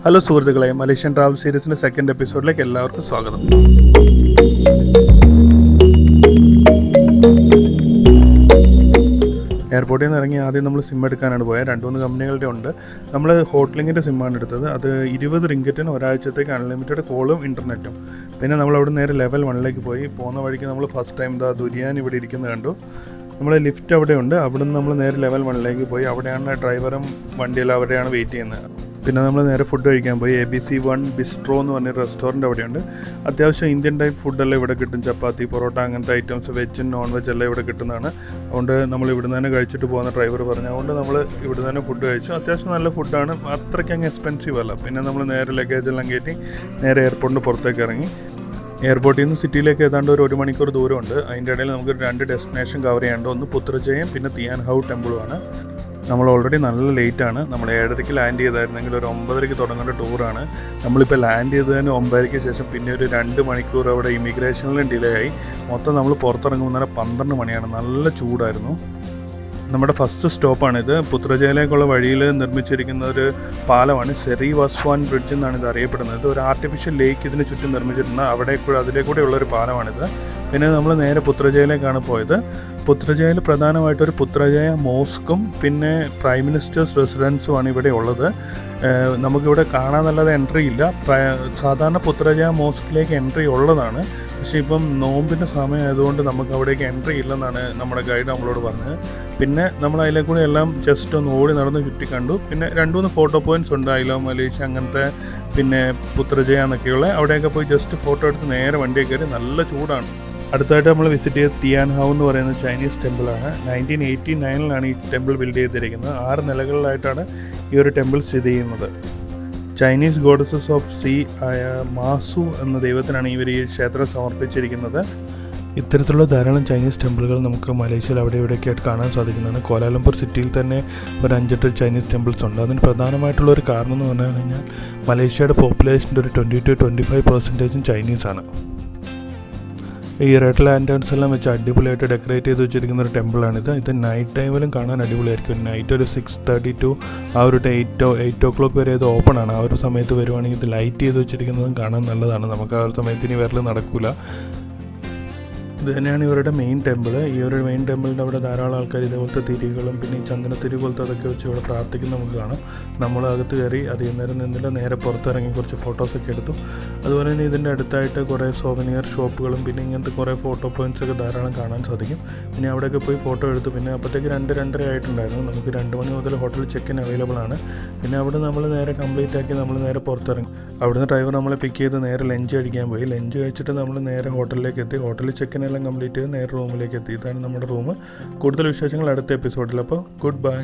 Hello സുഹൃത്തുക്കളെ, Malaysian travel സീരീസിൻ്റെ second എപ്പിസോഡിലേക്ക് എല്ലാവർക്കും സ്വാഗതം. എയർപോർട്ടിൽ നിന്ന് ഇറങ്ങി ആദ്യം നമ്മൾ സിം എടുക്കാനാണ് പോയത്. 2-3 കമ്പനികളുടെ ഉണ്ട്. നമ്മൾ ഹോട്ട്ലിങ്ങിൻ്റെ സിമ്മാണ് എടുത്തത്. അത് 20 റിംഗിറ്റിന് ഒരാഴ്ചത്തേക്ക് അൺലിമിറ്റഡ് കോളും ഇൻ്റർനെറ്റും. പിന്നെ നമ്മൾ അവിടെ നേരെ ലെവൽ 1ലേക്ക് പോയി. പോകുന്ന വഴിക്ക് നമ്മൾ ഫസ്റ്റ് ടൈം ദുരിയാൻ ഇവിടെ ഇരിക്കുന്നത് കണ്ടു. നമ്മൾ ലിഫ്റ്റ് അവിടെയുണ്ട്. അവിടെ നിന്ന് നമ്മൾ നേരെ ലെവൽ 1ലേക്ക് പോയി. അവിടെയാണ് ഡ്രൈവറും വണ്ടിയെല്ലാം അവിടെയാണ് വെയിറ്റ് ചെയ്യുന്നത്. പിന്നെ നമ്മൾ നേരെ ഫുഡ് കഴിക്കാൻ പോയി. ABC1 ബിസ്ട്രോ എന്ന് പറഞ്ഞൊരു റെസ്റ്റോറൻറ്റ് അവിടെയുണ്ട്. അത്യാവശ്യം ഇന്ത്യൻ ടൈപ്പ് ഫുഡെല്ലാം ഇവിടെ കിട്ടും. ചപ്പാത്തി, പൊറോട്ട അങ്ങനത്തെ ഐറ്റംസ്, വെജും നോൺ വെജ് എല്ലാം ഇവിടെ കിട്ടുന്നതാണ്. അതുകൊണ്ട് നമ്മൾ ഇവിടെ നിന്ന് തന്നെ കഴിച്ചിട്ട് പോകുന്ന ഡ്രൈവർ പറഞ്ഞു. അതുകൊണ്ട് നമ്മൾ ഇവിടെ തന്നെ ഫുഡ് കഴിച്ചു. അത്യാവശ്യം നല്ല ഫുഡാണ്, അത്രയ്ക്ക് അങ്ങ് എക്സ്പെൻസീവ് അല്ല. പിന്നെ നമ്മൾ നേരെ ലഗേജെല്ലാം കയറ്റി നേരെ എയർപോർട്ടിൻ്റെ പുറത്തേക്ക് ഇറങ്ങി. എയർപോർട്ടിൽ നിന്ന് സിറ്റിയിലേക്ക് ഏതാണ്ട് ഒരു മണിക്കൂർ ദൂരമുണ്ട്. അതിൻ്റെ ഇടയിൽ നമുക്ക് 2 ഡെസ്റ്റിനേഷൻ കവർ ചെയ്യാനുണ്ട്. ഒന്ന് പുത്രജയും പിന്നെ തിയാൻ ഹൗ ടെമ്പിളുമാണ്. നമ്മൾ ഓൾറെഡി നല്ല ലേറ്റാണ്. നമ്മൾ 7:30 ലാൻഡ് ചെയ്തായിരുന്നെങ്കിൽ ഒരു 9:30 തുടങ്ങേണ്ട ടൂറാണ്. നമ്മളിപ്പോൾ ലാൻഡ് ചെയ്തതിന് 9:30 ശേഷം പിന്നെ ഒരു 2 മണിക്കൂർ അവിടെ ഇമിഗ്രേഷനിലും ഡിലേ ആയി. മൊത്തം നമ്മൾ പുറത്തിറങ്ങുമ്പോൾ 12 മണിയാണ്. നല്ല ചൂടായിരുന്നു. നമ്മുടെ ഫസ്റ്റ് സ്റ്റോപ്പാണിത്. പുത്രജയിലേക്കുള്ള വഴിയിൽ നിർമ്മിച്ചിരിക്കുന്ന ഒരു പാലമാണ്. സെറി വസ്വാൻ ബ്രിഡ്ജ് എന്നാണ് ഇത് അറിയപ്പെടുന്നത്. ഒരു ആർട്ടിഫിഷ്യൽ ലേക്ക് ഇതിന് ചുറ്റും നിർമ്മിച്ചിരുന്ന അതിലേക്കൂടെയുള്ളൊരു പാലമാണിത്. പിന്നെ നമ്മൾ നേരെ പുത്രജയിലേക്കാണ് പോയത്. പുത്രജയിൽ പ്രധാനമായിട്ടൊരു പുത്രജയ മോസ്കും പിന്നെ പ്രൈം മിനിസ്റ്റേഴ്സ് റെസിഡൻസുമാണ് ഇവിടെ ഉള്ളത്. നമുക്കിവിടെ കാണാനല്ലാതെ എൻട്രി ഇല്ല. സാധാരണ പുത്രജയ മോസ്കിലേക്ക് എൻട്രി ഉള്ളതാണ്. പക്ഷേ ഇപ്പം നോമ്പിൻ്റെ സമയമായതുകൊണ്ട് നമുക്ക് അവിടേക്ക് എൻട്രി ഇല്ലെന്നാണ് നമ്മുടെ ഗൈഡ് നമ്മളോട് പറഞ്ഞത്. പിന്നെ നമ്മൾ അതിലേക്കൂടെ എല്ലാം ജസ്റ്റ് ഒന്ന് ഓടി നടന്ന് ചുറ്റി കണ്ടു. പിന്നെ 2-3 ഫോട്ടോ പോയിൻറ്റ്സ് ഉണ്ട്. ഐ ലവ് മലേഷ്യ അങ്ങനത്തെ, പിന്നെ പുത്രജയ എന്നൊക്കെയുള്ള. അവിടെയൊക്കെ പോയി ജസ്റ്റ് ഫോട്ടോ എടുത്ത് നേരെ വണ്ടിയിൽ കയറി. നല്ല ചൂടാണ്. അടുത്തായിട്ട് നമ്മൾ വിസിറ്റ് ചെയ്ത തിയാൻ ഹൗ എന്ന് പറയുന്ന ചൈനീസ് ടെമ്പിളാണ്. 1989 ഈ ടെമ്പിൾ ബിൽഡ് ചെയ്തിരിക്കുന്നത്. 6 നിലകളിലായിട്ടാണ് ഈ ഒരു ടെമ്പിൾ സ്ഥിതി ചെയ്യുന്നത്. ചൈനീസ് ഗോഡസസ് ഓഫ് സീ ആയ മാസു എന്ന ദൈവത്തിനാണ് ഇവർ ഈ ക്ഷേത്രം സമർപ്പിച്ചിരിക്കുന്നത്. ഇത്തരത്തിലുള്ള ധാരാളം ചൈനീസ് ടെമ്പിളുകൾ നമുക്ക് മലേഷ്യയിൽ അവിടെ ഇവിടെയൊക്കെ ആയിട്ട് കാണാൻ സാധിക്കുന്നതാണ്. കോലാലംപൂർ സിറ്റിയിൽ തന്നെ ഒരു 5-8 ചൈനീസ് ടെമ്പിൾസ് ഉണ്ട്. അതിന് പ്രധാനമായിട്ടുള്ളൊരു കാരണം എന്ന് പറഞ്ഞു കഴിഞ്ഞാൽ മലേഷ്യയുടെ പോപ്പുലേഷൻ്റെ ഒരു 20-25% ചൈനീസാണ്. ഈ റെഡ് ലാൻറ്റേൺസ് എല്ലാം വെച്ച് അടിപൊളിയായിട്ട് ഡെക്കറേറ്റ് ചെയ്ത് വെച്ചിരിക്കുന്ന ഒരു ടെമ്പിളാണിത്. ഇത് നൈറ്റ് ടൈമിലും കാണാൻ അടിപൊളിയായിരിക്കും. നൈറ്റ് ഒരു 6:30 to ആ ഒരു 8 o'clock വരെ ഇത് ഓപ്പൺ ആണ്. ആ ഒരു സമയത്ത് വരുവാണെങ്കിൽ ഇത് ലൈറ്റ് ചെയ്ത് വെച്ചിരിക്കുന്നതും കാണാൻ നല്ലതാണ്. നമുക്ക് ആ ഒരു സമയത്ത് ഇനി വരൽ നടക്കില്ല. ഇത് തന്നെയാണ് ഇവരുടെ മെയിൻ ടെമ്പിൾ. ഈ ഒരു മെയിൻ ടെമ്പിളിൻ്റെ അവിടെ ധാരാളം ആൾക്കാർ ഇതേപോലത്തെ തിരികളും പിന്നെ ഈ ചന്ദനത്തിരി പോലത്തെ അതൊക്കെ വെച്ച് ഇവിടെ പ്രാർത്ഥിക്കുന്ന നമുക്ക് കാണാം. നമ്മൾ അകത്ത് കയറി അധികം നേരം നിന്നിട്ട് നേരെ പുറത്തിറങ്ങി കുറച്ച് ഫോട്ടോസൊക്കെ എടുത്തു. അതുപോലെ തന്നെ ഇതിൻ്റെ അടുത്തായിട്ട് കുറേ സോവനിയർ ഷോപ്പുകളും പിന്നെ ഇങ്ങനത്തെ കുറേ ഫോട്ടോ പോയിൻറ്റ്സൊക്കെ ധാരാളം കാണാൻ സാധിക്കും. പിന്നെ അവിടെയൊക്കെ പോയി ഫോട്ടോ എടുത്തു. പിന്നെ അപ്പോഴത്തേക്ക് 2-2:30 ആയിട്ടുണ്ടായിരുന്നു. നമുക്ക് 2 മണി മുതൽ ഹോട്ടൽ ചെക്കിൻ അവൈലബിൾ ആണ്. പിന്നെ അവിടെ നമ്മൾ നേരെ കംപ്ലീറ്റ് ആക്കി നമ്മൾ നേരെ പുറത്തിറങ്ങി. അവിടുന്ന് ഡ്രൈവർ നമ്മളെ പിക്ക് ചെയ്ത് നേരെ ലഞ്ച് കഴിക്കാൻ പോയി. ലഞ്ച് കഴിച്ചിട്ട് നമ്മൾ നേരെ ഹോട്ടലിലേക്ക് എത്തി. ഹോട്ടലിൽ ചെക്കിൻ എല്ലാം കംപ്ലീറ്റ് ചെയ്ത് നേരെ റൂമിലേക്ക് എത്തി. ഇതാണ് നമ്മുടെ റൂം. കൂടുതൽ വിശേഷങ്ങൾ അടുത്ത എപ്പിസോഡിൽ. അപ്പോൾ ഗുഡ് ബൈ.